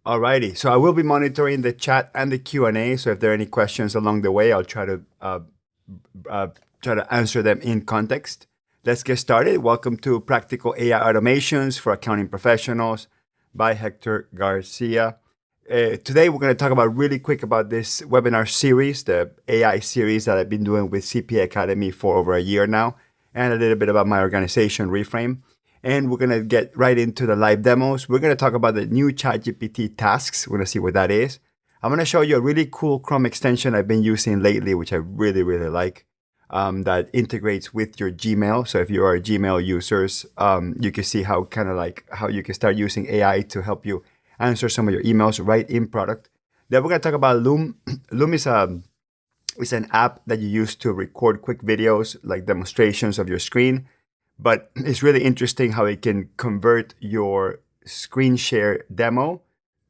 Alrighty, so I will be monitoring the chat and the Q&A. So if there are any questions along the way, I'll try to answer them in context. Let's get started. Welcome to Practical AI Automations for Accounting Professionals by Hector Garcia. Today, we're going to talk about really quick about this webinar series, the AI series that I've been doing with CPA Academy for over a year now, and a little bit about my organization, Reframe. And we're going to get right into the live demos. We're going to talk about the new ChatGPT Tasks. We're going to see what that is. I'm going to show you a really cool Chrome extension I've been using lately, which I really, really like, that integrates with your Gmail. So if you are Gmail users, you can see how how you can start using AI to help you answer some of your emails right in product. Then we're going to talk about Loom. Loom is an app that you use to record quick videos, like demonstrations of your screen. But it's really interesting how it can convert your screen share demo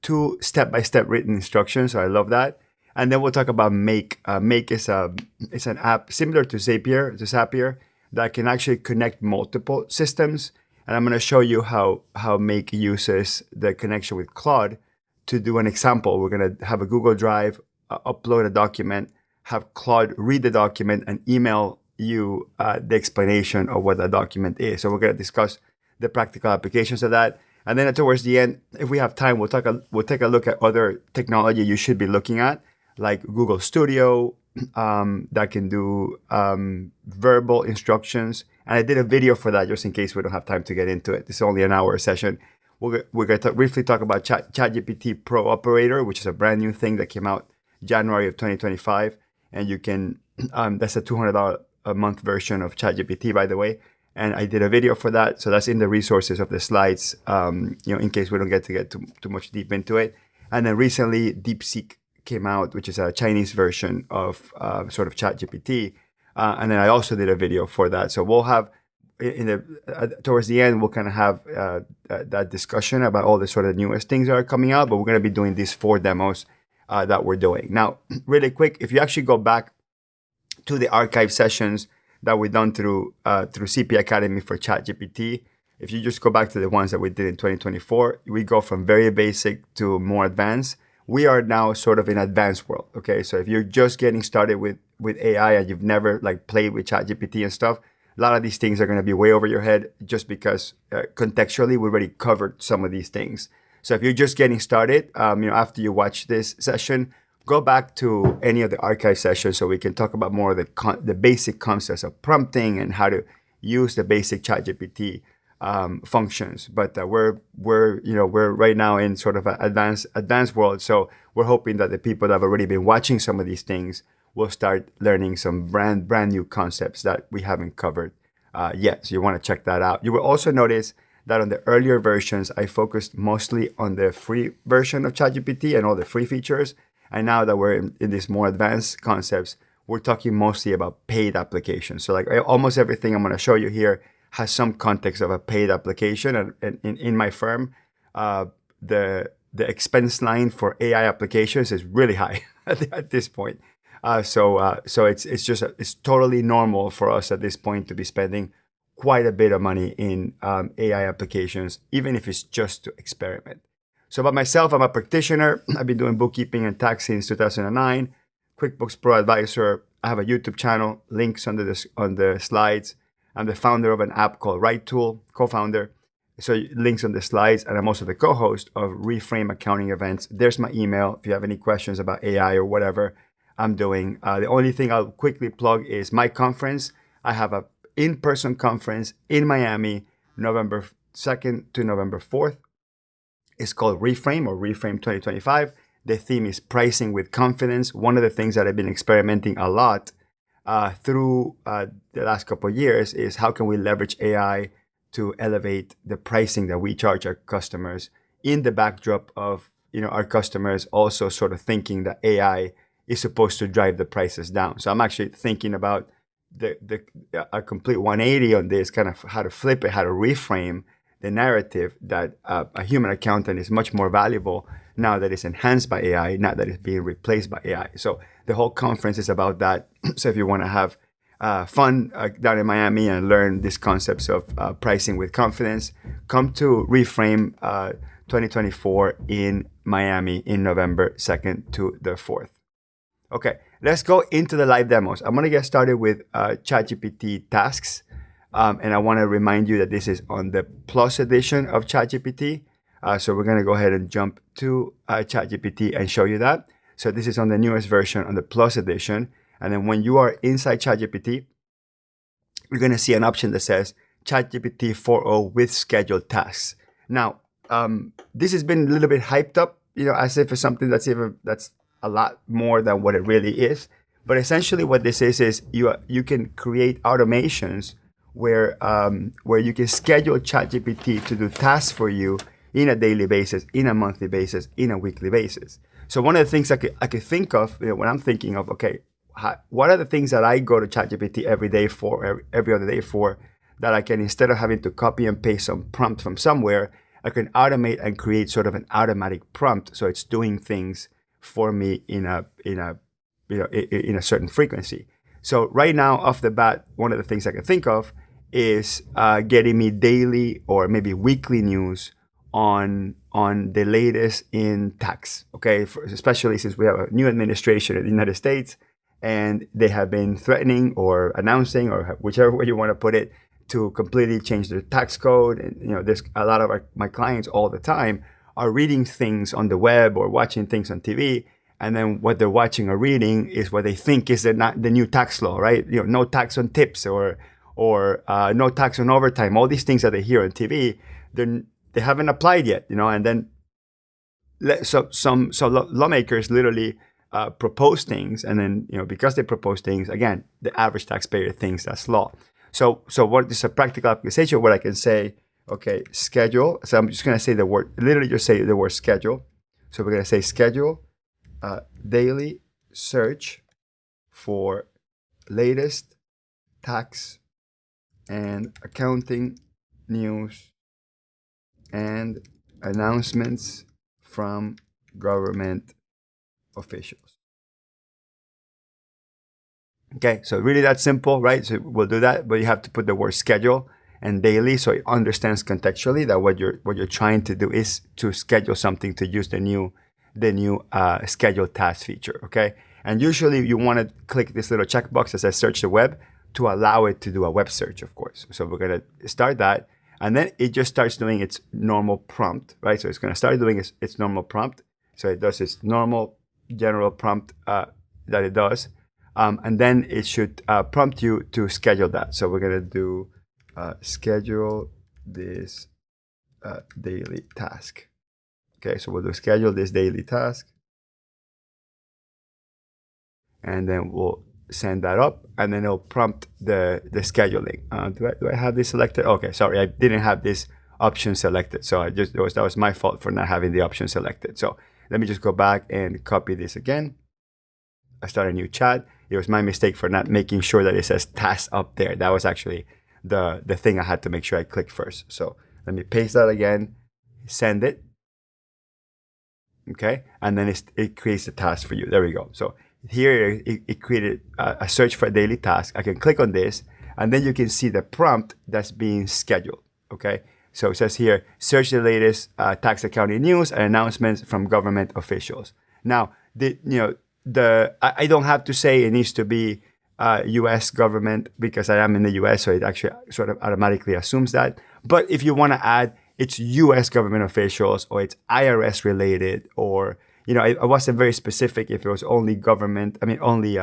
to step-by-step written instructions. So I love that. And then we'll talk about Make. Make is an app similar to Zapier that can actually connect multiple systems. And I'm going to show you how Make uses the connection with Claude to do an example. We're going to have a Google Drive, upload a document, have Claude read the document and email you the explanation of what that document is. So we're going to discuss the practical applications of that. And then towards the end, if we have time, we'll take a look at other technology you should be looking at, like Google Studio, that can do verbal instructions. And I did a video for that just in case we don't have time to get into it. It's only an hour session. We're going to briefly talk about ChatGPT Pro Operator, which is a brand new thing that came out January of 2025. And you can, that's a $200 a month version of ChatGPT, by the way. And I did a video for that. So that's in the resources of the slides, in case we don't get too much deep into it. And then recently, DeepSeek came out, which is a Chinese version of sort of ChatGPT. And then I also did a video for that. So we'll have, towards the end, we'll kind of have that discussion about all the sort of newest things that are coming out. But we're going to be doing these 4 demos that we're doing. Now, really quick, if you actually go back to the archive sessions that we've done through CP Academy for ChatGPT. If you just go back to the ones that we did in 2024, we go from very basic to more advanced. We are now sort of in advanced world. Okay, so if you're just getting started with AI and you've never played with ChatGPT and stuff, a lot of these things are going to be way over your head just because contextually we already covered some of these things. So if you're just getting started, after you watch this session, go back to any of the archive sessions so we can talk about more of the basic concepts of prompting and how to use the basic ChatGPT functions. But we're right now in sort of an advanced world. So we're hoping that the people that have already been watching some of these things will start learning some brand new concepts that we haven't covered yet. So you want to check that out. You will also notice that on the earlier versions, I focused mostly on the free version of ChatGPT and all the free features. And now that we're in these more advanced concepts, we're talking mostly about paid applications. So almost everything I'm going to show you here has some context of a paid application. And in my firm, the expense line for AI applications is really high at this point. So it's totally normal for us at this point to be spending quite a bit of money in AI applications, even if it's just to experiment. So about myself, I'm a practitioner. I've been doing bookkeeping and tax since 2009. QuickBooks Pro Advisor. I have a YouTube channel, links on the slides. I'm the founder of an app called WriteTool, co-founder. So links on the slides. And I'm also the co-host of Reframe Accounting Events. There's my email if you have any questions about AI or whatever I'm doing. The only thing I'll quickly plug is my conference. I have an in-person conference in Miami, November 2nd to November 4th. It's called Reframe or Reframe 2025. The theme is pricing with confidence. One of the things that I've been experimenting a lot through the last couple of years is how can we leverage AI to elevate the pricing that we charge our customers in the backdrop of our customers also sort of thinking that AI is supposed to drive the prices down. So I'm actually thinking about a complete 180 on this, kind of how to flip it, how to reframe the narrative that a human accountant is much more valuable now that it's enhanced by AI, not that it's being replaced by AI. So the whole conference is about that. So if you want to have fun down in Miami and learn these concepts of pricing with confidence, come to Reframe 2024 in Miami in November 2nd to the 4th. Okay, let's go into the live demos. I'm gonna get started with ChatGPT Tasks. And I wanna remind you that this is on the Plus edition of ChatGPT. So we're gonna go ahead and jump to ChatGPT and show you that. So this is on the newest version, on the Plus edition. And then when you are inside ChatGPT, you're gonna see an option that says ChatGPT 4.0 with scheduled tasks. Now, this has been a little bit hyped up, as if it's something that's a lot more than what it really is. But essentially what this is you can create automations where you can schedule ChatGPT to do tasks for you in a daily basis, in a monthly basis, in a weekly basis. So one of the things I could think of, when I'm thinking of, okay, what are the things that I go to ChatGPT every day for, every other day for, that I can, instead of having to copy and paste some prompt from somewhere, I can automate and create sort of an automatic prompt, so it's doing things for me in a certain frequency. So right now, off the bat, one of the things I can think of is getting me daily or maybe weekly news on the latest in tax. Okay, especially since we have a new administration in the United States, and they have been threatening or announcing, or whichever way you want to put it, to completely change their tax code. And there's a lot of my clients all the time are reading things on the web or watching things on TV, and then what they're watching or reading is what they think is the new tax law, right? No tax on tips or no tax on overtime. All these things that they hear on TV, they haven't applied yet, and then some lawmakers literally propose things, and then because they propose things, again, the average taxpayer thinks that's law. So what is a practical application where I can say, okay, schedule. So I'm just going to say the word, literally just say the word schedule. So we're going to say schedule daily search for latest tax and accounting news and announcements from government officials. Okay, so really that's simple, right? So we'll do that, but you have to put the word schedule and daily, so it understands contextually that what you're trying to do is to schedule something to use the new schedule task feature. Okay, and usually you want to click this little checkbox that says search the web to allow it to do a web search, of course. So we're gonna start that, and then it just starts doing its normal prompt, right? So it's gonna start doing its normal prompt. So it does its normal general prompt that it does, and then it should prompt you to schedule that. So we're gonna do schedule this daily task. Okay, so we'll do schedule this daily task, and then we'll send that up, and then it'll prompt the scheduling. Do I have this selected? Okay, sorry, I didn't have this option selected, so that was my fault for not having the option selected. So let me just go back and copy this again. I start a new chat. It was my mistake for not making sure that it says tasks up there. That was actually the thing I had to make sure I clicked first. So let me paste that again, send it. Okay, and then it creates a task for you. There we go. So here it created a search for a daily task. I can click on this, and then you can see the prompt that's being scheduled. Okay, so it says here, search the latest tax accounting news and announcements from government officials. Now, I don't have to say it needs to be U.S. government because I am in the U.S., so it actually sort of automatically assumes that. But if you want to add it's U.S. government officials or it's IRS related, or I wasn't very specific if it was only government. I mean, only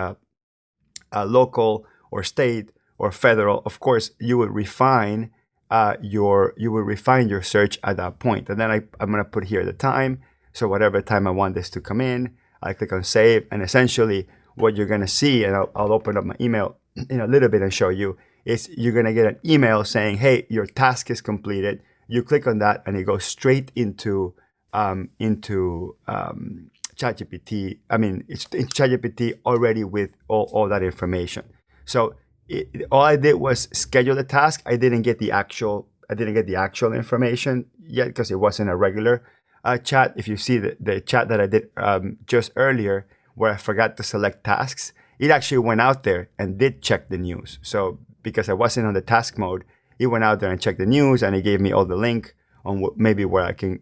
local or state or federal. Of course, you would refine your search at that point. And then I'm going to put here the time. So whatever time I want this to come in, I click on save, and essentially what you're going to see, and I'll open up my email in a little bit and show you, is you're going to get an email saying, hey, your task is completed. You click on that and it goes straight into ChatGPT. I mean, it's in ChatGPT already with all that information. So all I did was schedule the task. I didn't get the actual information yet because it wasn't a regular chat. If you see the chat that I did just earlier, where I forgot to select tasks, it actually went out there and did check the news. So because I wasn't on the task mode, it went out there and checked the news, and it gave me all the link on maybe where I can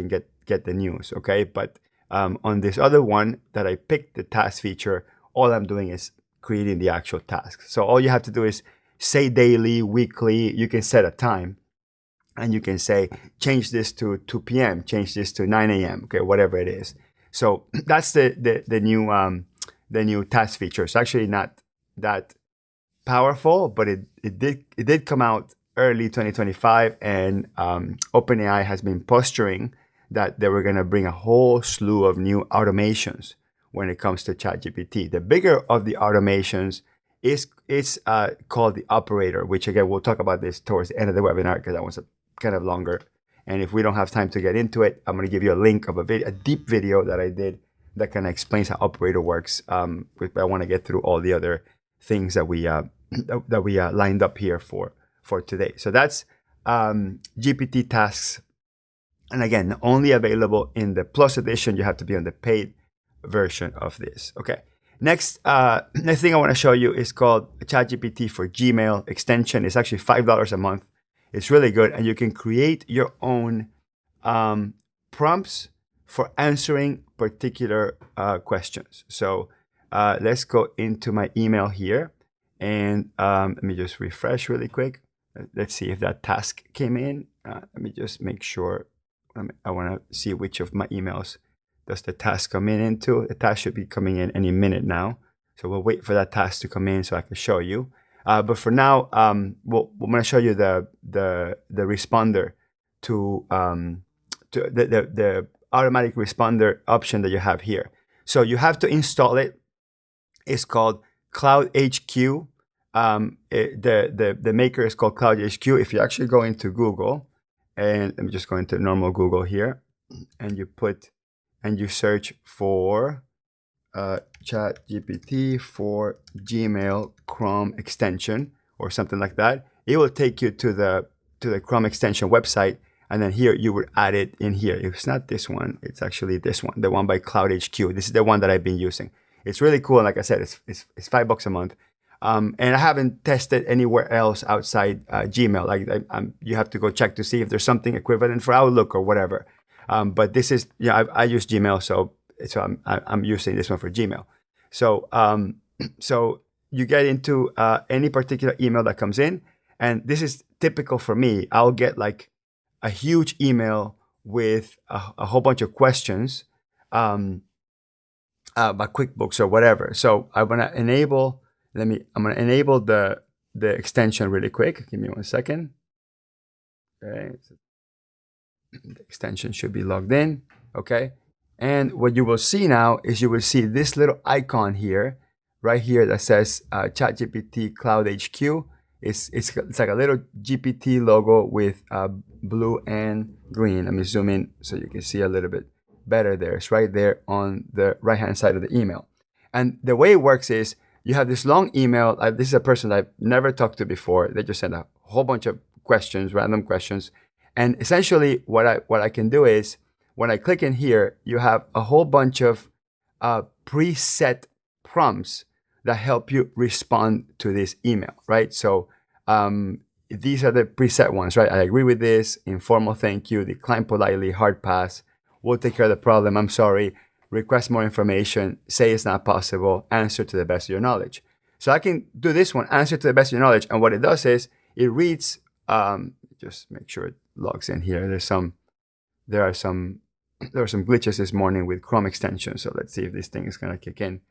get the news. Okay, but on this other one that I picked, the task feature, all I'm doing is creating the actual tasks. So all you have to do is say daily, weekly. You can set a time, and you can say change this to 2 p.m., change this to 9 a.m. Okay, whatever it is. So that's the new task feature. It's actually not that powerful, but it did come out early 2025, and OpenAI has been posturing that they were going to bring a whole slew of new automations when it comes to ChatGPT. The bigger of the automations is called the Operator, which again we'll talk about this towards the end of the webinar because that one's kind of longer. And if we don't have time to get into it, I'm going to give you a link of a deep video that I did that kind of explains how Operator works. But I want to get through all the other things that we lined up here for today. So that's GPT Tasks, and again, only available in the Plus edition. You have to be on the paid version of this. Okay. Next thing I want to show you is called ChatGPT for Gmail extension. It's actually $5 a month. It's really good, and you can create your own prompts for answering particular questions. So let's go into my email here, and let me just refresh really quick. Let's see if that task came in. Let me just make sure. I want to see which of my emails does the task come into. The task should be coming in any minute now. So we'll wait for that task to come in so I can show you. But for now, we're going to show you the responder to the automatic responder option that you have here. So you have to install it. It's called CloudHQ. The maker is called CloudHQ. If you actually go into Google, and let me just go into normal Google here, and you search for ChatGPT for Gmail Chrome extension or something like that, it will take you to the Chrome extension website, and then here you would add it in here. If it's not this one, it's actually this one, the one by CloudHQ. This is the one that I've been using. It's really cool, and like I said, it's $5 a month. And I haven't tested anywhere else outside Gmail. Like you have to go check to see if there's something equivalent for Outlook or whatever. But this is, I use Gmail, so I'm using this one for Gmail. So so you get into any particular email that comes in, and this is typical for me. I'll get like a huge email with a whole bunch of questions about QuickBooks or whatever. So I'm gonna enable. I'm gonna enable the extension really quick. Give me 1 second. Okay. The extension should be logged in. Okay. And what you will see now is you will see this little icon here, right here, that says ChatGPT CloudHQ. It's like a little GPT logo with blue and green. Let me zoom in so you can see a little bit better there. It's right there on the right-hand side of the email. And the way it works is you have this long email. This is a person I've never talked to before. They just send a whole bunch of questions, random questions. And essentially what I can do is when I click in here, you have a whole bunch of preset prompts that help you respond to this email, right? So these are the preset ones, right? I agree with this, informal thank you, decline politely, hard pass, we'll take care of the problem, I'm sorry, request more information, say it's not possible, answer to the best of your knowledge. So I can do this one, answer to the best of your knowledge, and what it does is it reads, just make sure it logs in here. There are some glitches this morning with Chrome extension. So let's see if this thing is gonna kick in.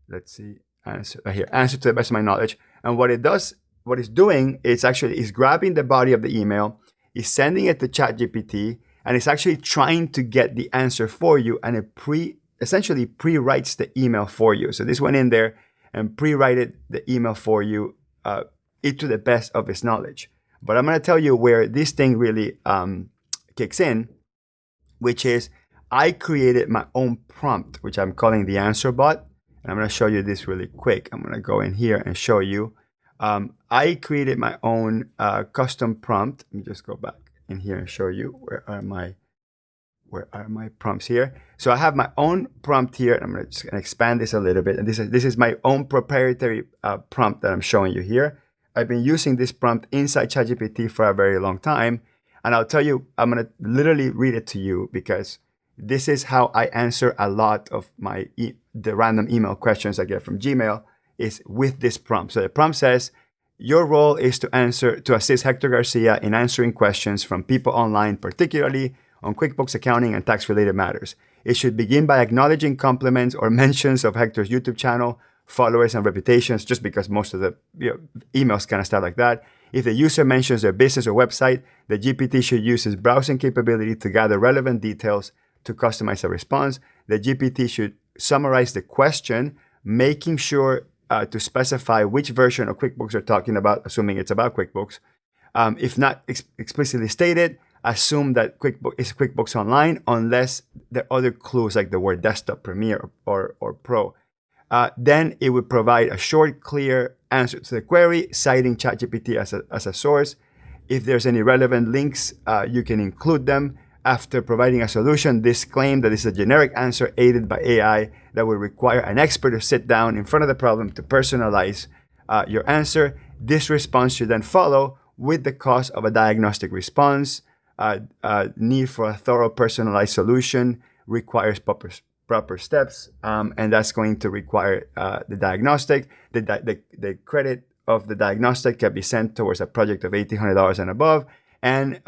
Let's see, answer here, answer to the best of my knowledge. And what it does, what it's doing, is grabbing the body of the email, is sending it to ChatGPT, and it's actually trying to get the answer for you, and it essentially pre-writes the email for you. So this went in there and pre-wrote the email for you, it to the best of its knowledge. But I'm going to tell you where this thing really kicks in, which is I created my own prompt, which I'm calling the answer bot. And I'm going to show you this really quick. I'm going to go in here and show you. I created my own custom prompt. Let me just go back in here and show you where are my prompts here. So I have my own prompt here. I'm going to expand this a little bit. And this is my own proprietary prompt that I'm showing you here. I've been using this prompt inside ChatGPT for a very long time. And I'll tell you, I'm going to literally read it to you because this is how I answer a lot of the random email questions I get from Gmail is with this prompt. So the prompt says, your role is to assist Hector Garcia in answering questions from people online, particularly on QuickBooks accounting and tax-related matters. It should begin by acknowledging compliments or mentions of Hector's YouTube channel, followers, and reputations, just because most of the emails kind of start like that. If the user mentions their business or website, the GPT should use its browsing capability to gather relevant details to customize a response. The GPT should summarize the question, making sure to specify which version of QuickBooks you're talking about, assuming it's about QuickBooks. If not explicitly stated, assume that QuickBooks is QuickBooks Online unless there are other clues like the word desktop, Premiere, or Pro. Then it would provide a short, clear answer to the query, citing ChatGPT as a source. If there's any relevant links, you can include them. After providing a solution, disclaim that it's a generic answer aided by AI that will require an expert to sit down in front of the problem to personalize your answer. This response should then follow with the cost of a diagnostic response. Need for a thorough personalized solution requires proper steps, and that's going to require the diagnostic. The credit of the diagnostic can be sent towards a project of $1,800 and above. And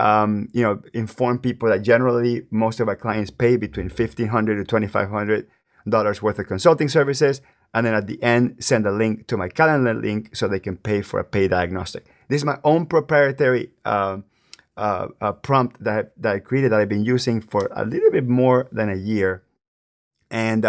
inform people that generally most of our clients pay between $1,500 to $2,500 worth of consulting services. And then at the end, send a link to my calendar link so they can pay for a paid diagnostic. This is my own proprietary prompt that I created that I've been using for a little bit more than a year. And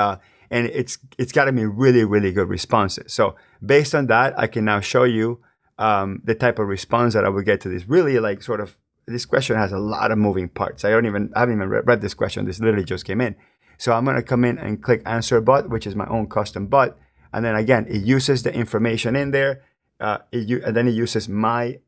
it's gotten me really, really good responses. So based on that, I can now show you the type of response that I would get to this. Really, like sort of, this question has a lot of moving parts. I haven't even read this question. This literally just came in. So I'm going to come in and click answer bot, which is my own custom bot. And then again, it uses the information in there. And then it uses my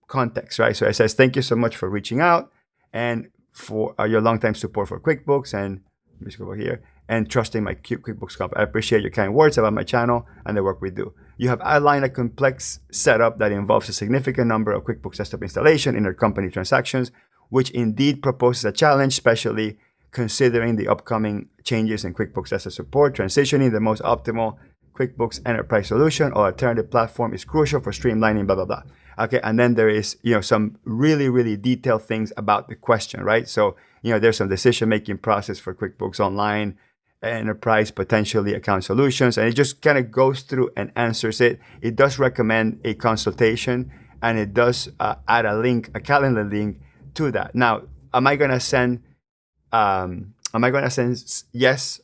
context, right? So it says, thank you so much for reaching out and for your longtime support for QuickBooks. And let me just go over here. And trusting my QuickBooks company. I appreciate your kind words about my channel and the work we do. You have outlined a complex setup that involves a significant number of QuickBooks desktop installation in intercompany transactions, which indeed proposes a challenge, especially considering the upcoming changes in QuickBooks desktop support. Transitioning the most optimal QuickBooks Enterprise solution or alternative platform is crucial for streamlining, blah, blah, blah. Okay, and then there is, some really, really detailed things about the question, right? So, there's some decision-making process for QuickBooks Online, Enterprise, potentially account solutions, and it just kind of goes through and answers it. It does recommend a consultation, and it does add a calendar link to that. Now, am I gonna send yes?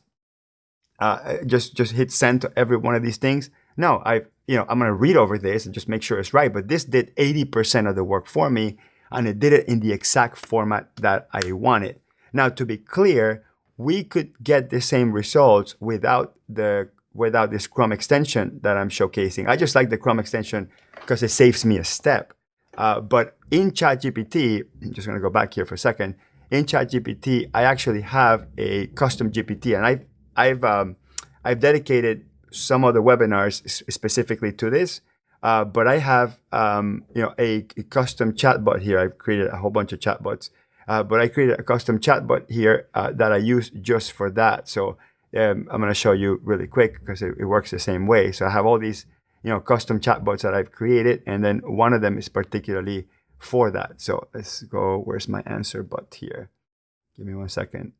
Just hit send to every one of these things? No, I'm gonna read over this and just make sure it's right. But this did 80% of the work for me, and it did it in the exact format that I wanted. Now, to be clear, we could get the same results without this Chrome extension that I'm showcasing. I just like the Chrome extension because it saves me a step. But in ChatGPT, I'm just going to go back here for a second. In ChatGPT, I actually have a custom GPT, and I've dedicated some of the webinars specifically to this. But I have a custom chatbot here. I've created a whole bunch of chatbots. But I created a custom chatbot here that I use just for that. So I'm going to show you really quick because it works the same way. So I have all these, custom chatbots that I've created, and then one of them is particularly for that. So let's go. Where's my answer bot here? Give me 1 second.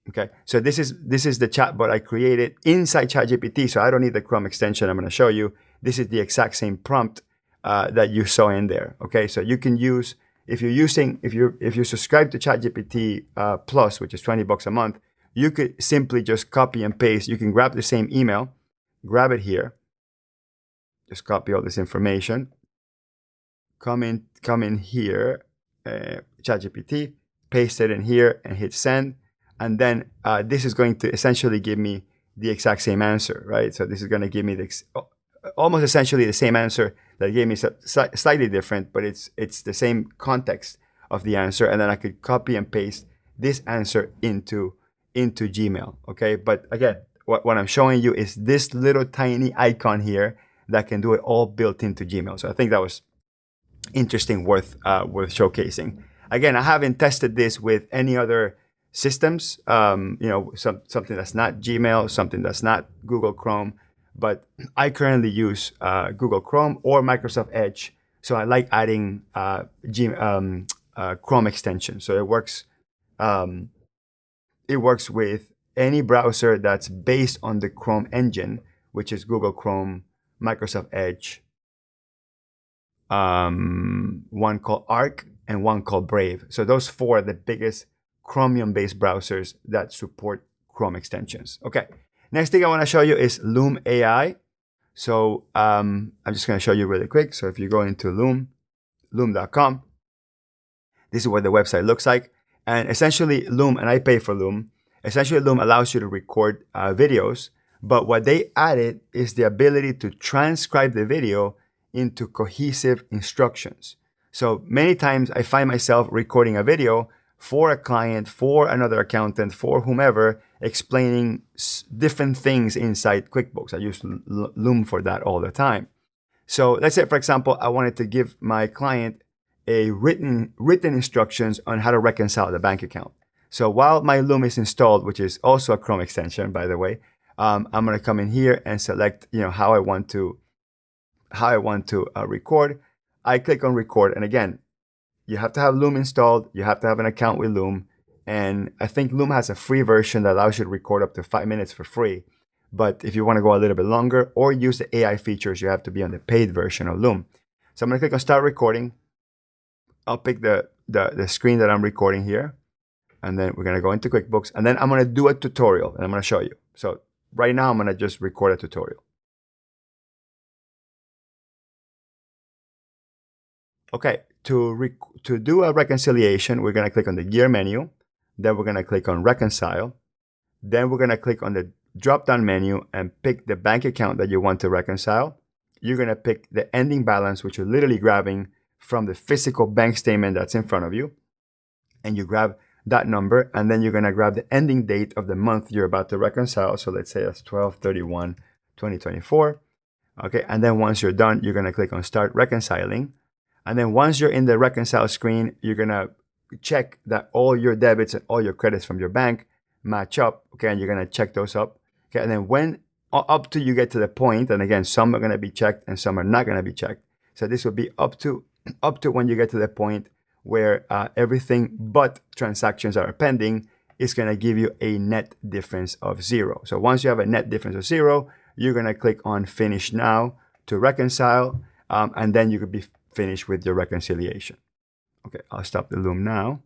Okay, so this is the chatbot I created inside ChatGPT. So I don't need the Chrome extension. I'm going to show you. This is the exact same prompt that you saw in there. Okay, so you can use, if you subscribe to ChatGPT Plus, which is $20 a month, you could simply just copy and paste. You can grab the same email, grab it here, just copy all this information, come in here, ChatGPT, paste it in here and hit send. And then this is going to essentially give me the exact same answer, right? So this is going to give me almost essentially the same answer that gave me slightly different, but it's the same context of the answer. And then I could copy and paste this answer into Gmail, okay? But again, what I'm showing you is this little tiny icon here that can do it all built into Gmail. So I think that was interesting, worth showcasing. Again, I haven't tested this with any other systems. Something that's not Gmail, something that's not Google Chrome, but I currently use Google Chrome or Microsoft Edge. So I like adding Chrome extension. So um, it works with any browser that's based on the Chrome engine, which is Google Chrome, Microsoft Edge, one called Arc, and one called Brave. So those four are the biggest Chromium-based browsers that support Chrome extensions. Okay, next thing I want to show you is Loom AI. So I'm just going to show you really quick. So if you go into loom.com, this is what the website looks like. And essentially Loom, and I pay for Loom, essentially Loom allows you to record videos, but what they added is the ability to transcribe the video into cohesive instructions. So many times I find myself recording a video for a client, for another accountant, for whomever, explaining different things inside QuickBooks. I use Loom for that all the time. So let's say, for example, I wanted to give my client a written instructions on how to reconcile the bank account. So while my Loom is installed, which is also a Chrome extension, by the way, I'm going to come in here and select, how I want to record. I click on record, and again, you have to have Loom installed. You have to have an account with Loom, and I think Loom has a free version that allows you to record up to 5 minutes for free. But if you want to go a little bit longer or use the AI features, you have to be on the paid version of Loom. So I'm going to click on start recording. I'll pick the screen that I'm recording here, and then we're going to go into QuickBooks, and then I'm going to do a tutorial, and I'm going to show you. So right now, I'm going to just record a tutorial. Okay, to do a reconciliation, we're going to click on the gear menu, then we're going to click on reconcile, then we're going to click on the drop-down menu and pick the bank account that you want to reconcile. You're going to pick the ending balance, which you're literally grabbing from the physical bank statement that's in front of you. And you grab that number, and then you're going to grab the ending date of the month you're about to reconcile. So let's say that's 12/31/2024. Okay, and then once you're done, you're going to click on Start Reconciling. And then once you're in the reconcile screen, you're going to check that all your debits and all your credits from your bank match up. Okay, and you're going to check those up. Okay, and then when up to you get to the point, and again, some are going to be checked and some are not going to be checked. So this will be up to when you get to the point where everything but transactions are pending. Is going to give you a net difference of 0. So once you have a net difference of 0, you're going to click on Finish Now to reconcile, and then you could be finished with your reconciliation. Okay, I'll stop the Loom now.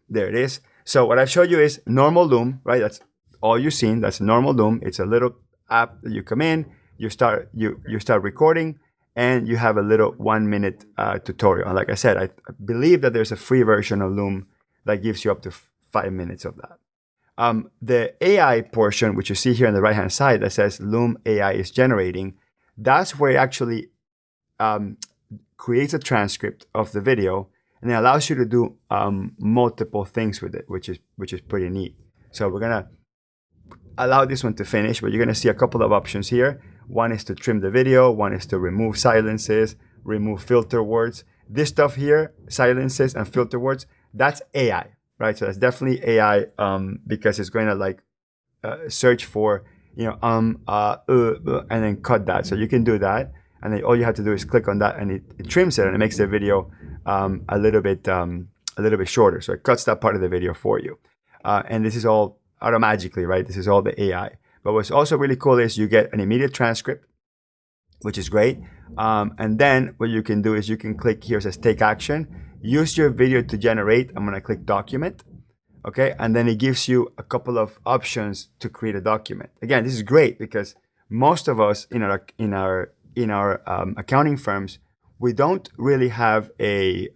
There it is. So what I've showed you is normal Loom, right? That's all you've seen. That's normal Loom. It's a little app that you come in, you start recording, and you have a little 1-minute tutorial. And like I said, I believe that there's a free version of Loom that gives you up to 5 minutes of that. The AI portion, which you see here on the right-hand side that says Loom AI is generating, that's where it actually creates a transcript of the video, and it allows you to do multiple things with it, which is pretty neat. So we're gonna allow this one to finish, but you're gonna see a couple of options here. One is to trim the video, one is to remove silences, remove filter words. This stuff here, silences and filter words, that's AI, right? So that's definitely AI because it's going to like search for, and then cut that. So you can do that. And then all you have to do is click on that, and it trims it, and it makes the video a little bit shorter. So it cuts that part of the video for you. And this is all automatically, right? This is all the AI. But what's also really cool is you get an immediate transcript, which is great. And then what you can do is you can click here, it says Take Action. Use your video to generate. I'm going to click Document. Okay, and then it gives you a couple of options to create a document. Again, this is great because most of us in our accounting firms, we don't really have a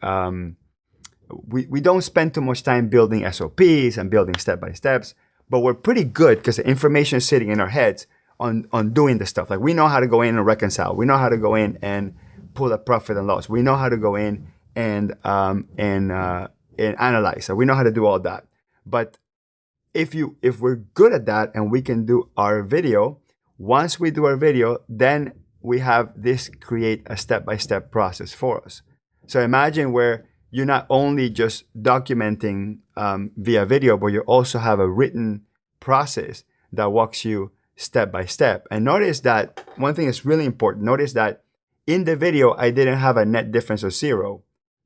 we don't spend too much time building SOPs and building step-by-steps, but we're pretty good because the information is sitting in our heads on doing the stuff. Like we know how to go in and reconcile. We know how to go in and pull a profit and loss. We know how to go in and analyze. So we know how to do all that. But if we're good at that and we can do our video, once we do our video, then we have this create a step-by-step process for us. So imagine where you're not only just documenting via video, but you also have a written process that walks you step by step. And notice that one thing is really important. Notice that in the video, I didn't have a net difference of 0,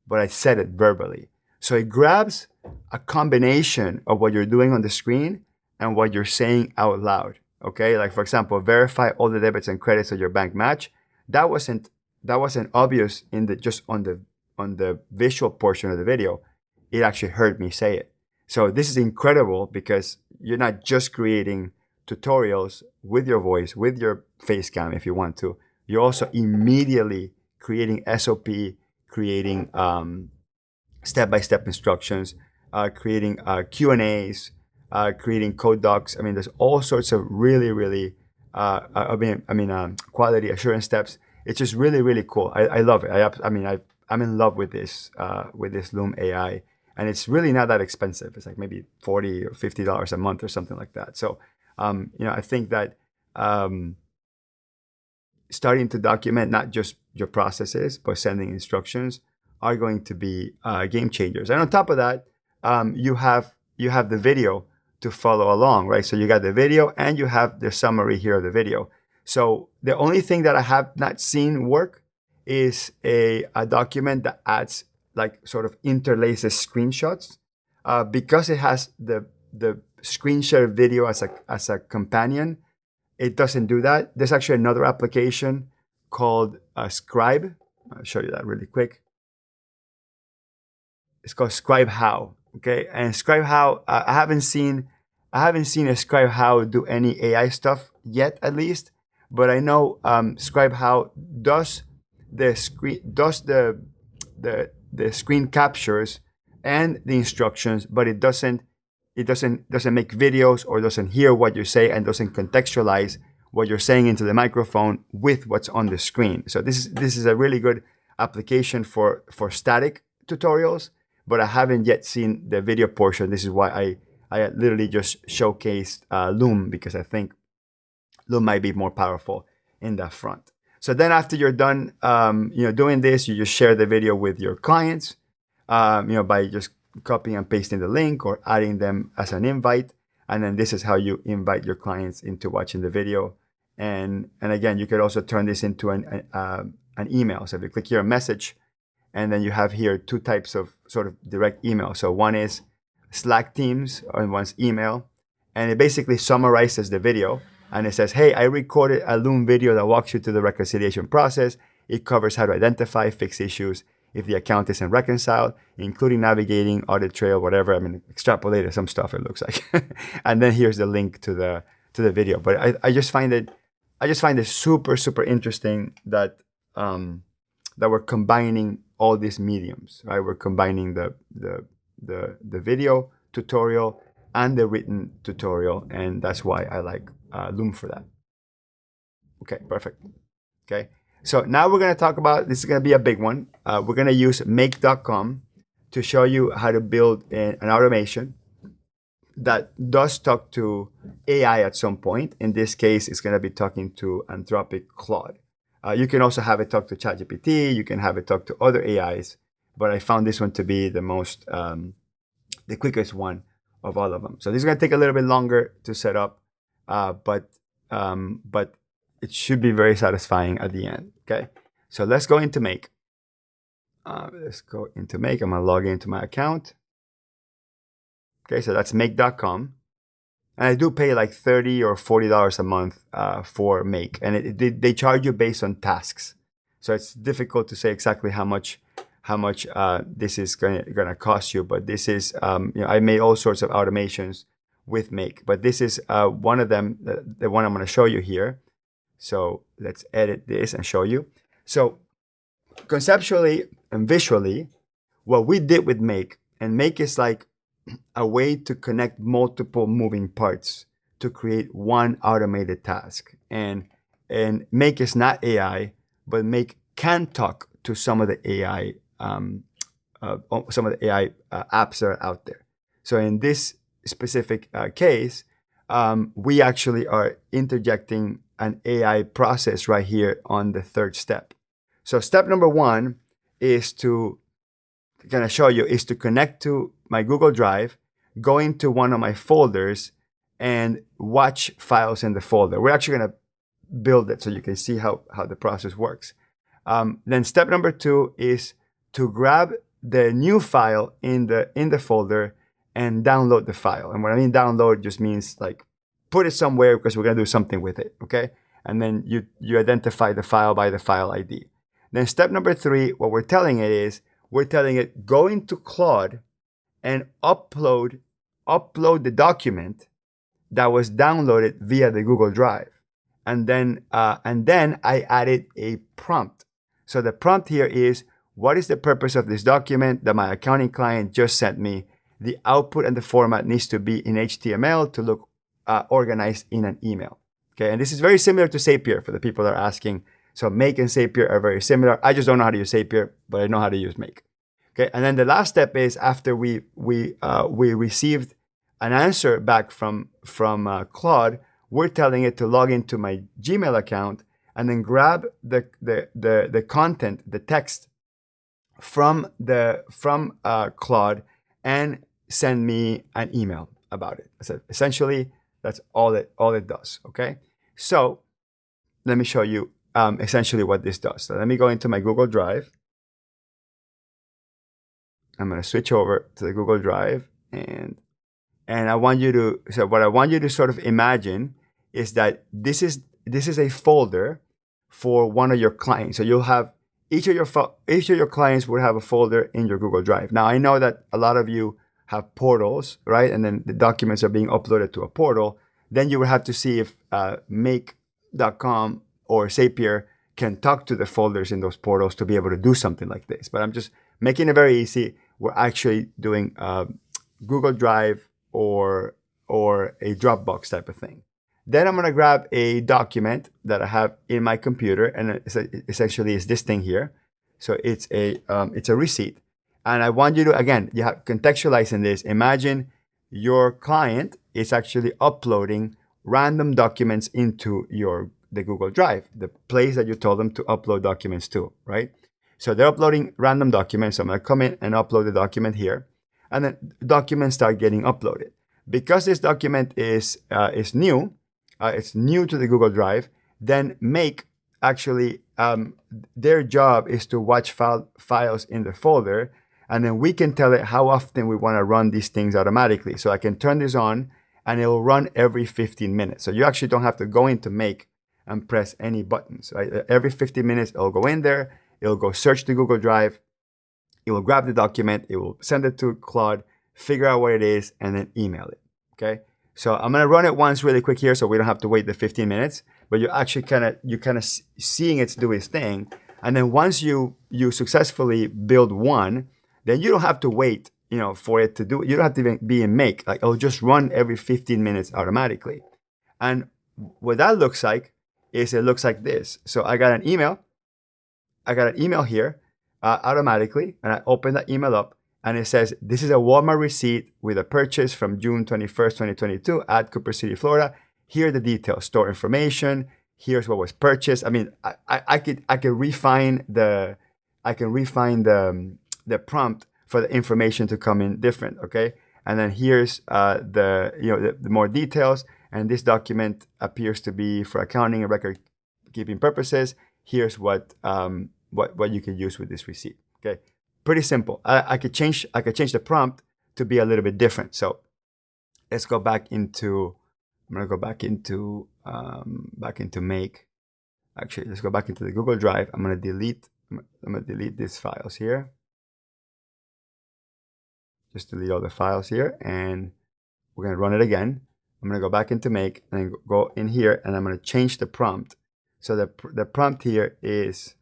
but I said it verbally. So it grabs a combination of what you're doing on the screen and what you're saying out loud. Okay, like for example, verify all the debits and credits of your bank match. That wasn't obvious in the just on the visual portion of the video. It actually heard me say it. So this is incredible because you're not just creating tutorials with your voice, with your face cam if you want to. You're also immediately creating SOP, creating step-by-step instructions, creating Q&As, creating code docs. I mean, there's all sorts of really quality assurance steps. It's just really cool. I love it. I'm in love with this Loom AI, and it's really not that expensive. It's like maybe $40 or $50 a month or something like that. So, I think that starting to document not just your processes, but sending instructions are going to be game changers. And on top of that, you have the video to follow along, right? So you got the video and you have the summary here of the video. So the only thing that I have not seen work is a document that adds like sort of interlaces screenshots because it has the screen share video as a companion. It doesn't do that. There's actually another application called Scribe. I'll show you that really quick. It's called Scribe How. Okay, and Scribe How, I haven't seen a Scribe How do any AI stuff yet, at least. But I know Scribe How does the screen captures and the instructions, but it doesn't make videos or doesn't hear what you say and doesn't contextualize what you're saying into the microphone with what's on the screen. So this is a really good application for static tutorials, but I haven't yet seen the video portion. This is why I literally just showcased Loom, because I think Loom might be more powerful in that front. So then after you're done doing this, you just share the video with your clients by just copying and pasting the link or adding them as an invite. And then this is how you invite your clients into watching the video. And again, you could also turn this into an email. So if you click here, a message, and then you have here two types of sort of direct email. So one is Slack Teams and one's email. And it basically summarizes the video. And it says, hey, I recorded a Loom video that walks you through the reconciliation process. It covers how to identify, fix issues if the account isn't reconciled, including navigating, audit trail, whatever. I mean, extrapolated some stuff, it looks like. And then here's the link to the video. But I just find it super interesting that we're combining all these mediums, right? We're combining the video tutorial and the written tutorial, and that's why I like Loom for that. Okay, perfect. Okay, so now we're going to talk about, this is going to be a big one. We're going to use make.com to show you how to build an automation that does talk to AI at some point. In this case, it's going to be talking to Anthropic Claude. You can also have it talk to ChatGPT. You can have it talk to other AIs, but I found this one to be the most, the quickest one of all of them. So this is going to take a little bit longer to set up, but it should be very satisfying at the end. Okay, so let's go into Make. Let's go into Make. I'm going to log into my account. Okay, so that's make.com. And I do pay like $30 or $40 a month for Make. And they charge you based on tasks. So it's difficult to say exactly how much this is going to cost you. But this is, I made all sorts of automations with Make. But this is one of them, the one I'm going to show you here. So let's edit this and show you. So conceptually and visually, what we did with Make, and Make is like a way to connect multiple moving parts to create one automated task. And Make is not AI, but Make can talk to some of the AI apps that are out there. So in this specific case, we actually are interjecting an AI process right here on the third step. So step number one is to kind of show you is to connect to my Google Drive, go into one of my folders, and watch files in the folder. We're actually going to build it so you can see how the process works. Then step number 2 is to grab the new file in the folder and download the file. And when I mean download, just means like put it somewhere because we're going to do something with it, okay? And then you identify the file by the file ID. Then step number 3, what we're telling it is, we're telling it go into Claude and upload the document that was downloaded via the Google Drive. And then I added a prompt. So the prompt here is, what is the purpose of this document that my accounting client just sent me? The output and the format needs to be in HTML to look organized in an email. Okay, and this is very similar to Zapier for the people that are asking. So Make and Zapier are very similar. I just don't know how to use Zapier, but I know how to use Make. Okay, and then the last step is after we received an answer back from Claude, we're telling it to log into my Gmail account and then grab the content, the text from Claude and send me an email about it. So essentially, that's all it does. Okay, so let me show you essentially what this does. So let me go into my Google Drive. I'm going to switch over to the Google Drive, and I want you to, so what I want you to sort of imagine is that this is a folder for one of your clients. So you'll have each of your clients will have a folder in your Google Drive. Now I know that a lot of you have portals, right? And then the documents are being uploaded to a portal. Then you will have to see if make.com or Zapier can talk to the folders in those portals to be able to do something like this. But I'm just making it very easy. We're actually doing Google Drive or a Dropbox type of thing. Then I'm going to grab a document that I have in my computer, and essentially it's this thing here. So it's a receipt, and I want you to, again, you have contextualizing this. Imagine your client is actually uploading random documents into the Google Drive, the place that you told them to upload documents to, right? So they're uploading random documents. So I'm going to come in and upload the document here, and then documents start getting uploaded. Because this document is new, it's new to the Google Drive, then Make actually, their job is to watch files in the folder, and then we can tell it how often we want to run these things automatically. So I can turn this on, and it will run every 15 minutes. So you actually don't have to go into Make and press any buttons, right? Every 15 minutes, it'll go in there, it'll go search the Google Drive, it will grab the document, it will send it to Claude, figure out what it is, and then email it, okay? So I'm gonna run it once really quick here so we don't have to wait the 15 minutes, but you're actually kind of seeing it do its thing. And then once you successfully build one, then you don't have to wait, for it to do it. You don't have to even be in Make. Like, it'll just run every 15 minutes automatically. And what that looks like is it looks like this. So I got an email here automatically, and I open that email up, and it says, this is a Walmart receipt with a purchase from June 21st, 2022 at Cooper City, Florida. Here are the details, store information. Here's what was purchased. I mean, I could refine the prompt for the information to come in different, okay? And then here's the more details. And this document appears to be for accounting and record keeping purposes. Here's what you can use with this receipt. Okay, pretty simple. I could change the prompt to be a little bit different. So let's go back into. I'm gonna go back into Make. Actually, let's go back into the Google Drive. I'm gonna delete these files here. Just delete all the files here, and we're gonna run it again. I'm gonna go back into Make and go in here, and I'm gonna change the prompt. So the prompt here is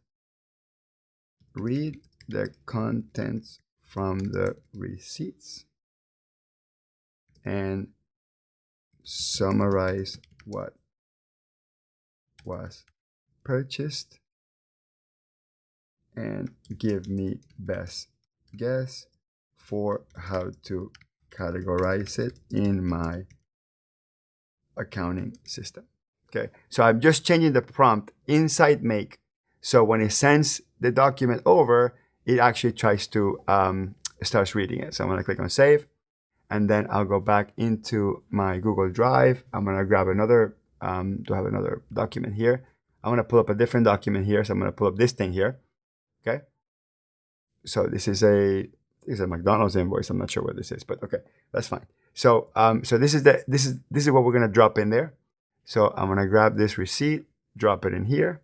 read the contents from the receipts and summarize what was purchased and give me best guess for how to categorize it in my accounting system. Okay, so I'm just changing the prompt inside Make, so when it sends the document over, it actually tries to starts reading it. So I'm going to click on save, and then I'll go back into my Google Drive. I'm going to grab another, do I have another document here? I'm going to pull up a different document here. So I'm going to pull up this thing here. Okay. So this is a McDonald's invoice. I'm not sure what this is, but okay, that's fine. So so this is what we're going to drop in there. So I'm going to grab this receipt, drop it in here.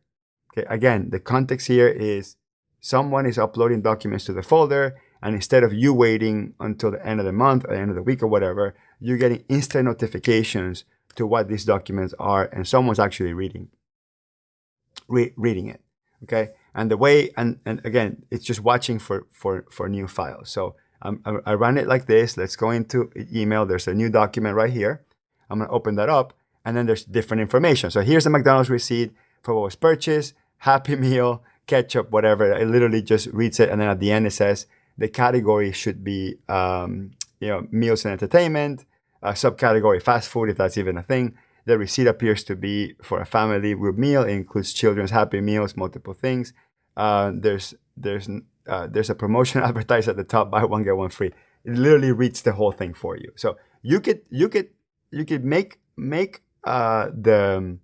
Okay. Again, the context here is someone is uploading documents to the folder, and instead of you waiting until the end of the month or the end of the week or whatever, you're getting instant notifications to what these documents are, and someone's actually reading it. Okay. And the way, and again, it's just watching for new files. So I run it like this. Let's go into email. There's a new document right here. I'm going to open that up, and then there's different information. So here's the McDonald's receipt for what was purchased, Happy Meal, ketchup, whatever. It literally just reads it, and then at the end it says the category should be meals and entertainment, subcategory fast food, if that's even a thing. The receipt appears to be for a family group meal. It includes children's Happy Meals, multiple things. There's a promotion advertised at the top: buy one get one free. It literally reads the whole thing for you. So you could make the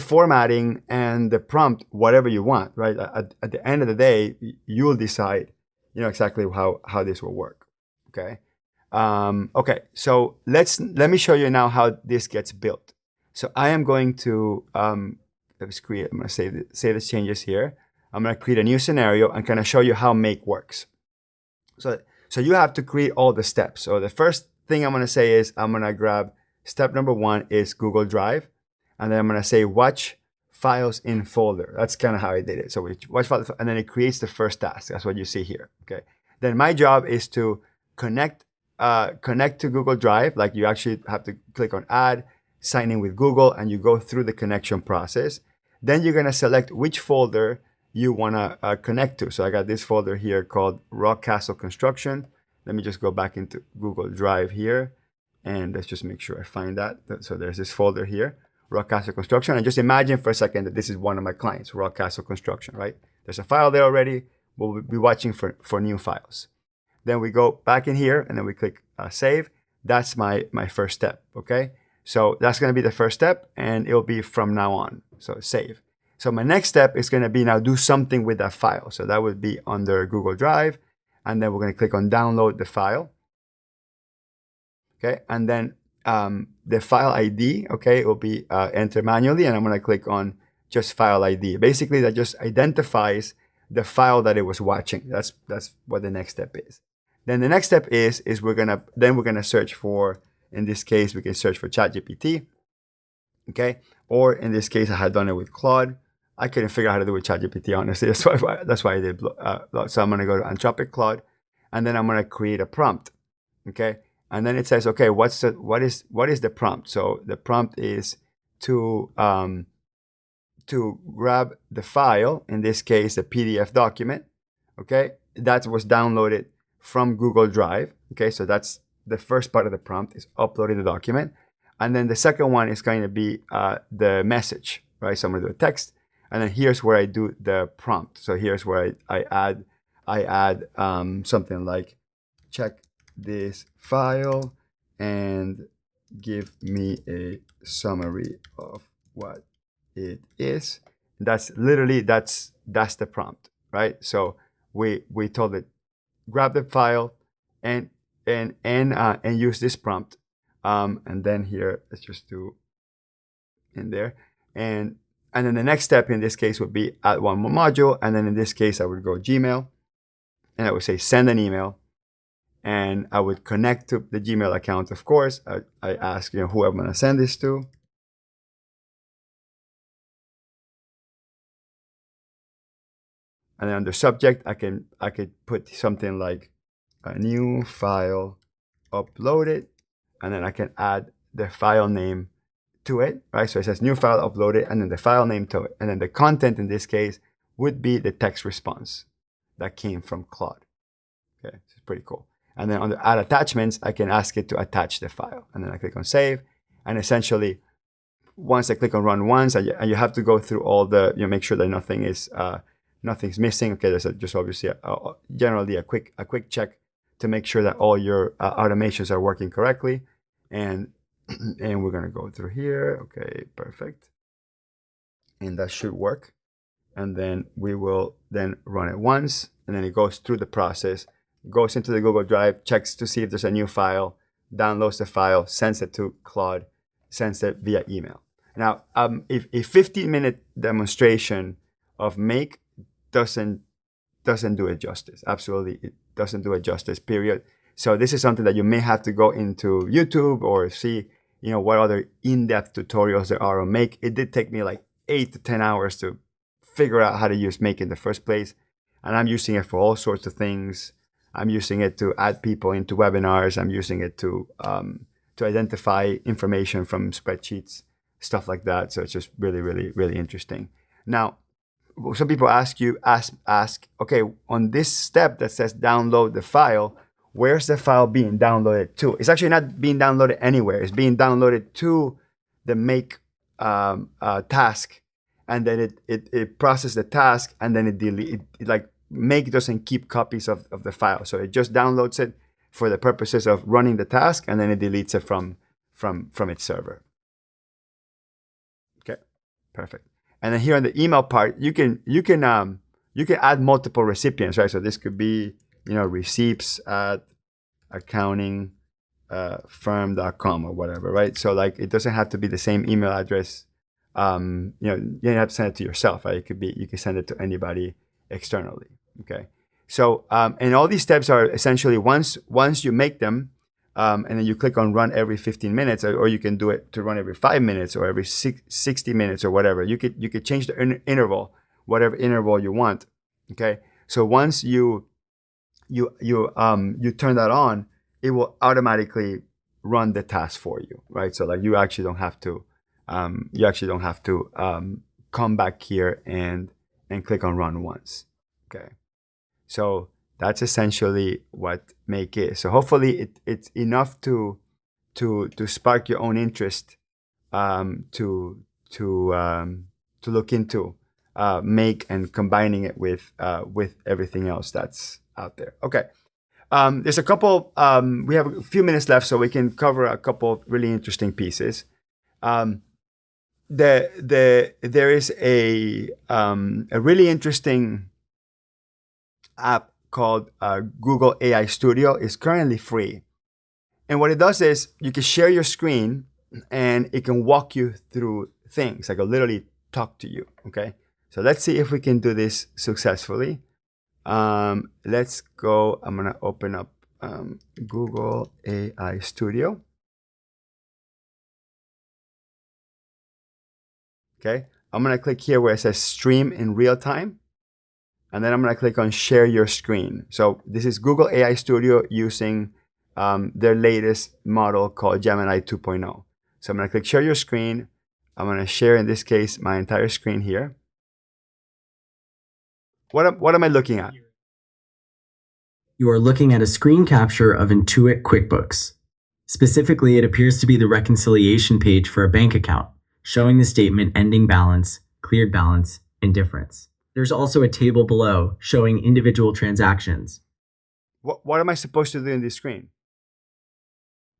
formatting and the prompt whatever you want, right? At the end of the day, you'll decide, exactly how this will work. Okay. Okay, so let me show you now how this gets built. So I am going to let's create. I'm going to save the changes here. I'm going to create a new scenario and kind of show you how make works. So you have to create all the steps. So the first thing I'm going to say is I'm going to grab step number 1 is Google Drive, and then I'm going to say watch files in folder. That's kind of how I did it. So we watch files, and then it creates the first task. That's what you see here. Okay. Then my job is to connect to Google Drive. Like, you actually have to click on add, sign in with Google, and you go through the connection process. Then you're going to select which folder you want to connect to. So I got this folder here called Rock Castle Construction. Let me just go back into Google Drive here, and let's just make sure I find that. So there's this folder here, Rock Castle Construction. And just imagine for a second that this is one of my clients, Rock Castle Construction, right? There's a file there already. We'll be watching for new files. Then we go back in here, and then we click save. That's my first step, okay? So that's going to be the first step, and it'll be from now on. So save. So my next step is going to be now do something with that file. So that would be under Google Drive, and then we're going to click on download the file. Okay, and then the file ID, okay, it will be entered manually, and I'm going to click on just file ID. Basically, that just identifies the file that it was watching. That's what the next step is. Then the next step is we're gonna search for, in this case, we can search for ChatGPT, okay? Or in this case, I had done it with Claude. I couldn't figure out how to do it with ChatGPT, honestly. That's why I did. So I'm gonna go to Anthropic Claude, and then I'm gonna create a prompt, okay? And then it says, okay, what is the prompt? So the prompt is to grab the file, in this case, a PDF document, okay? That was downloaded from Google Drive, okay? So that's the first part of the prompt, is uploading the document. And then the second one is going to be the message, right? So I'm gonna do a text, and then here's where I do the prompt. So here's where I add something like, check this file and give me a summary of what it is. That's literally that's the prompt, right? So we told it grab the file and use this prompt, and then here let's just do in there, and then the next step in this case would be add one more module, and then in this case I would go Gmail, and I would say send an email, and I would connect to the Gmail account. Of course, I ask who I'm gonna send this to. And then under subject, I could put something like a new file uploaded, and then I can add the file name to it, right? So it says new file uploaded, and then the file name to it. And then the content in this case would be the text response that came from Claude. Okay, it's pretty cool. And then under add attachments, I can ask it to attach the file. And then I click on save. And essentially, once I click on run once, and you have to go through all the, make sure that nothing is nothing's missing. Okay, there's just obviously generally a quick check to make sure that all your automations are working correctly. And and we're gonna go through here. Okay, perfect. And that should work. And then we will then run it once, and then it goes through the process, goes into the Google Drive, checks to see if there's a new file, downloads the file, sends it to Claude, sends it via email. Now, if a 15-minute demonstration of Make doesn't do it justice. Absolutely, it doesn't do it justice, period. So this is something that you may have to go into YouTube or see, what other in-depth tutorials there are on Make. It did take me like 8 to 10 hours to figure out how to use Make in the first place. And I'm using it for all sorts of things. I'm using it to add people into webinars. I'm using it to identify information from spreadsheets, stuff like that. So it's just really, really, really interesting. Now, some people ask, okay, on this step that says download the file, where's the file being downloaded to? It's actually not being downloaded anywhere. It's being downloaded to the Make task, and then it processes the task, and then it deletes. Like Make doesn't keep copies of the file, so it just downloads it for the purposes of running the task, and then it deletes it from its server. Okay, perfect. And then here on the email part, you can add multiple recipients, right? So this could be receipts at accountingfirm.com or whatever, right? So like it doesn't have to be the same email address. You don't have to send it to yourself, right? You can send it to anybody externally. Okay. So and all these steps are essentially once you make them, and then you click on run every 15 minutes, or you can do it to run every 5 minutes or every 60 minutes or whatever. You could change the interval, whatever interval you want. Okay. So once you turn that on, it will automatically run the task for you, right? So like you actually don't have to come back here and click on run once. Okay. So that's essentially what Make is. So hopefully it's enough to spark your own interest to look into Make and combining it with everything else that's out there. Okay. There's a couple. We have a few minutes left, so we can cover a couple of really interesting pieces. There is a really interesting app called Google AI Studio. It's currently free. And what it does is you can share your screen and it can walk you through things. Like it'll literally talk to you, okay? So let's see if we can do this successfully. Let's go, I'm gonna open up Google AI Studio. Okay, I'm gonna click here where it says stream in real time. And then I'm going to click on share your screen. So this is Google AI Studio using their latest model called Gemini 2.0. So I'm going to click share your screen. I'm going to share, in this case, my entire screen here. What am I looking at? You are looking at a screen capture of Intuit QuickBooks. Specifically, it appears to be the reconciliation page for a bank account, showing the statement ending balance, cleared balance, and difference. There's also a table below showing individual transactions. What am I supposed to do in this screen?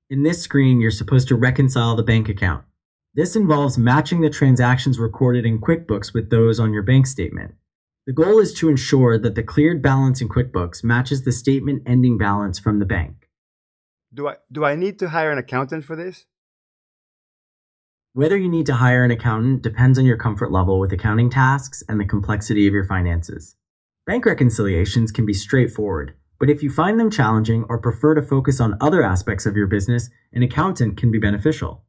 In this screen, you're supposed to reconcile the bank account. This involves matching the transactions recorded in QuickBooks with those on your bank statement. The goal is to ensure that the cleared balance in QuickBooks matches the statement ending balance from the bank. Do I need to hire an accountant for this? Whether you need to hire an accountant depends on your comfort level with accounting tasks and the complexity of your finances. Bank reconciliations can be straightforward, but if you find them challenging or prefer to focus on other aspects of your business, an accountant can be beneficial.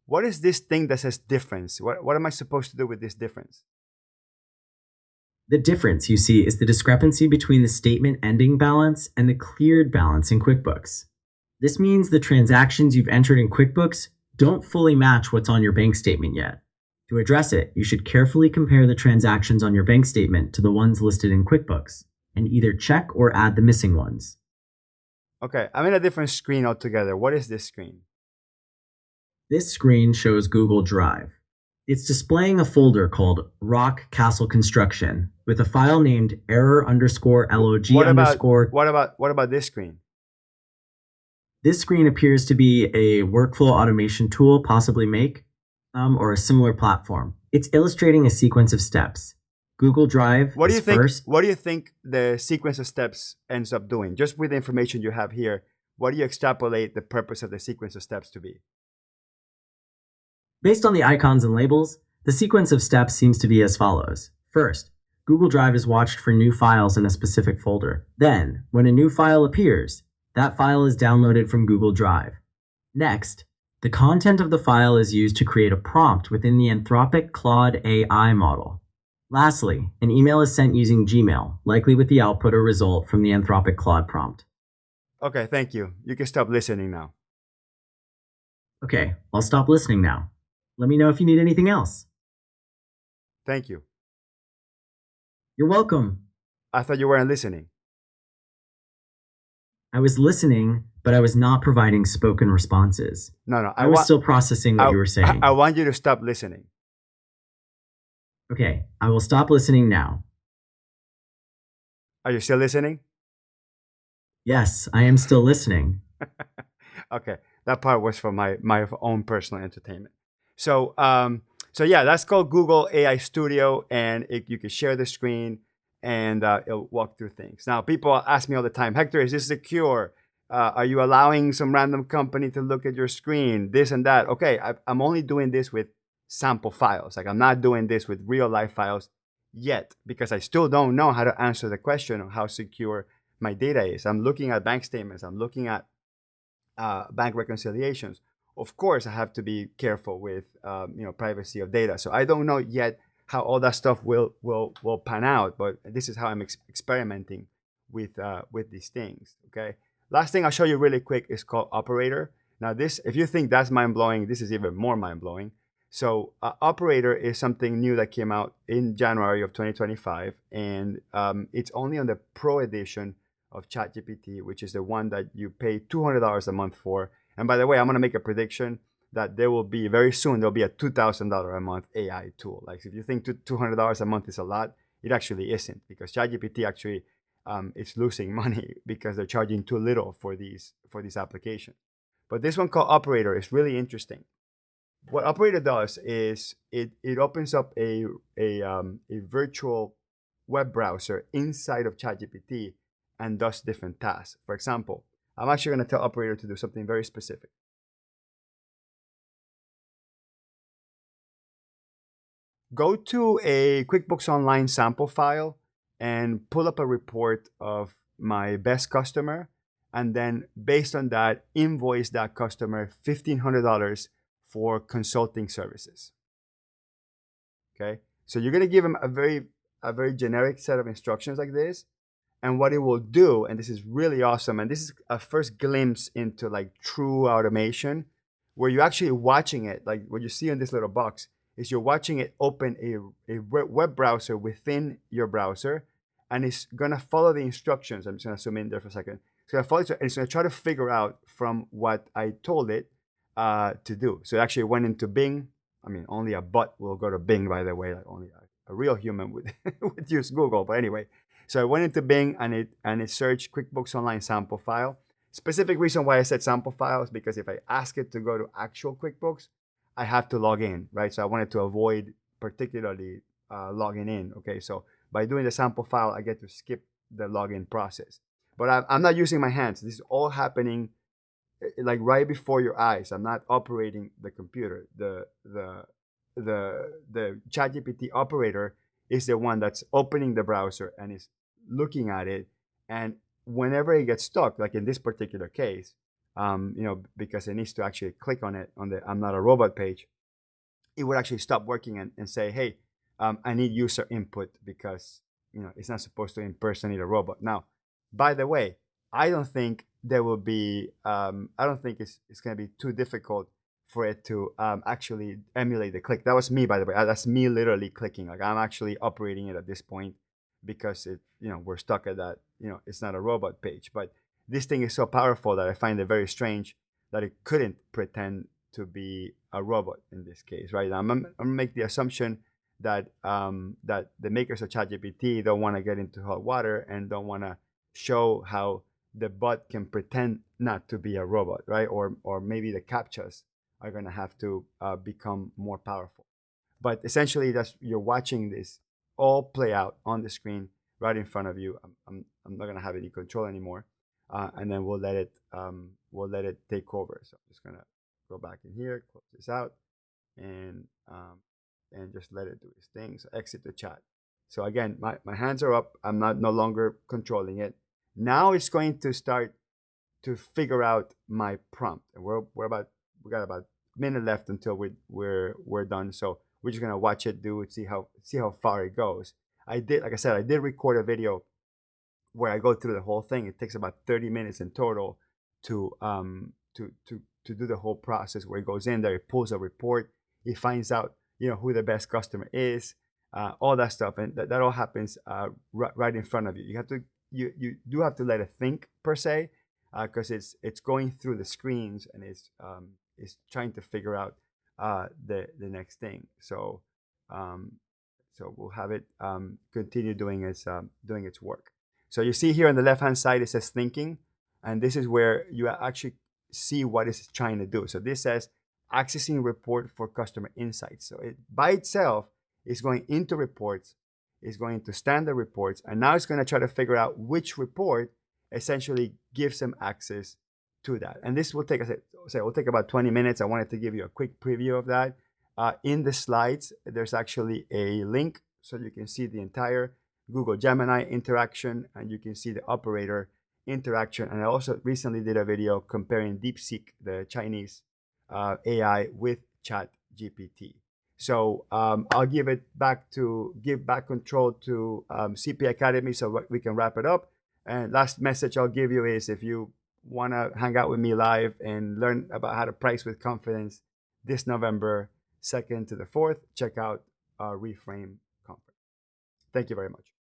What is this thing that says difference? What am I supposed to do with this difference? The difference, you see, is the discrepancy between the statement ending balance and the cleared balance in QuickBooks. This means the transactions you've entered in QuickBooks don't fully match what's on your bank statement yet. To address it, you should carefully compare the transactions on your bank statement to the ones listed in QuickBooks, and either check or add the missing ones. Okay, I'm in a different screen altogether. What is this screen? This screen shows Google Drive. It's displaying a folder called Rock Castle Construction with a file named error underscore log What about underscore. what about this screen? This screen appears to be a workflow automation tool, possibly Make, or a similar platform. It's illustrating a sequence of steps. Google Drive What do is you think? first. What do you think the sequence of steps ends up doing? Just with the information you have here, what do you extrapolate the purpose of the sequence of steps to be? Based on the icons and labels, the sequence of steps seems to be as follows. First, Google Drive is watched for new files in a specific folder. Then, when a new file appears, that file is downloaded from Google Drive. Next, the content of the file is used to create a prompt within the Anthropic Claude AI model. Lastly, an email is sent using Gmail, likely with the output or result from the Anthropic Claude prompt. Okay, thank you. You can stop listening now. Okay, I'll stop listening now. Let me know if you need anything else. Thank you. You're welcome. I thought you weren't listening. I was listening, but I was not providing spoken responses. No, no. I was still processing what you were saying. I want you to stop listening. Okay, I will stop listening now. Are you still listening? Yes, I am still listening. Okay, that part was for my own personal entertainment. So so yeah, that's called Google AI Studio, and you can share the screen and it'll walk through things. Now, people ask me all the time, Hector, is this secure? Are you allowing some random company to look at your screen? This and that. Okay, I'm only doing this with sample files. Like I'm not doing this with real life files yet because I still don't know how to answer the question of how secure my data is. I'm looking at bank statements. I'm looking at bank reconciliations. Of course, I have to be careful with privacy of data. So I don't know yet how all that stuff will pan out, but this is how I'm experimenting with these things. Okay. Last thing I'll show you really quick is called Operator. Now this, if you think that's mind blowing, this is even more mind blowing. So Operator is something new that came out in January of 2025, and it's only on the Pro edition of ChatGPT, which is the one that you pay $200 a month for. And by the way, I'm going to make a prediction that there will be very soon, there'll be a $2,000 a month AI tool. Like if you think $200 a month is a lot, it actually isn't, because ChatGPT actually it's losing money because they're charging too little for these applications. But this one called Operator is really interesting. What Operator does is it opens up a virtual web browser inside of ChatGPT and does different tasks. For example, I'm actually going to tell Operator to do something very specific. Go to a QuickBooks Online sample file and pull up a report of my best customer, and then based on that, invoice that customer $1,500 for consulting services. Okay, so you're going to give them a very generic set of instructions like this, and what it will do, and this is really awesome, and this is a first glimpse into like true automation, where you're actually watching it, like what you see in this little box is you're watching it open a web browser within your browser, and it's going to follow the instructions. I'm just going to zoom in there for a second. It's going to follow, and it's going to try to figure out from what I told it to do. So it actually went into Bing. I mean, only a bot will go to Bing, by the way. Like only a real human would would use Google. But anyway, so I went into Bing and it searched QuickBooks Online sample file. Specific reason why I said sample file is because if I ask it to go to actual QuickBooks, I have to log in, right? So I wanted to avoid particularly logging in. Okay, so by doing the sample file, I get to skip the login process. But I'm not using my hands. This is all happening like right before your eyes. I'm not operating the computer. The ChatGPT operator is the one that's opening the browser and is looking at it. And whenever it gets stuck, like in this particular case, because it needs to actually click on it on the I'm not a robot page, it would actually stop working and say, hey, I need user input because it's not supposed to impersonate a robot. Now, by the way, I don't think there will be. I don't think it's going to be too difficult for it to actually emulate the click. That was me, by the way. That's me literally clicking. Like I'm actually operating it at this point because we're stuck at that. It's not a robot page, but this thing is so powerful that I find it very strange that it couldn't pretend to be a robot in this case, right? I'm gonna make the assumption that that the makers of ChatGPT don't want to get into hot water and don't want to show how the bot can pretend not to be a robot, right? Or maybe the captchas are gonna have to become more powerful. But essentially, that's you're watching this all play out on the screen right in front of you. I'm not gonna have any control anymore, and then we'll let it take over. So I'm just gonna go back in here, close this out, and just let it do its thing. So exit the chat. So again, my hands are up. I'm not no longer controlling it. Now it's going to start to figure out my prompt. And we got about a minute left until we're done. So we're just gonna watch it do it, see how far it goes. Like I said, I did record a video where I go through the whole thing. It takes about 30 minutes in total to do the whole process where it goes in there, it pulls a report, it finds out who the best customer is, all that stuff, and that all happens right in front of you. You do have to let it think per se, because it's going through the screens and it's trying to figure out the next thing. Um, so we'll have it continue doing its work. So you see here on the left hand side it says thinking, and this is where you actually see what it's trying to do. So this says accessing report for customer insights. So it by itself is going into reports, is going to standard reports, and now it's going to try to figure out which report essentially gives them access to that. And this will take us, say, will take about 20 minutes. I wanted to give you a quick preview of that. In the slides, there's actually a link so you can see the entire Google Gemini interaction and you can see the operator interaction. And I also recently did a video comparing DeepSeek, the Chinese AI, with ChatGPT. So I'll give back control to CP Academy so we can wrap it up. And last message I'll give you is if you want to hang out with me live and learn about how to price with confidence this November 2nd to the 4th, check out our Reframe conference. Thank you very much.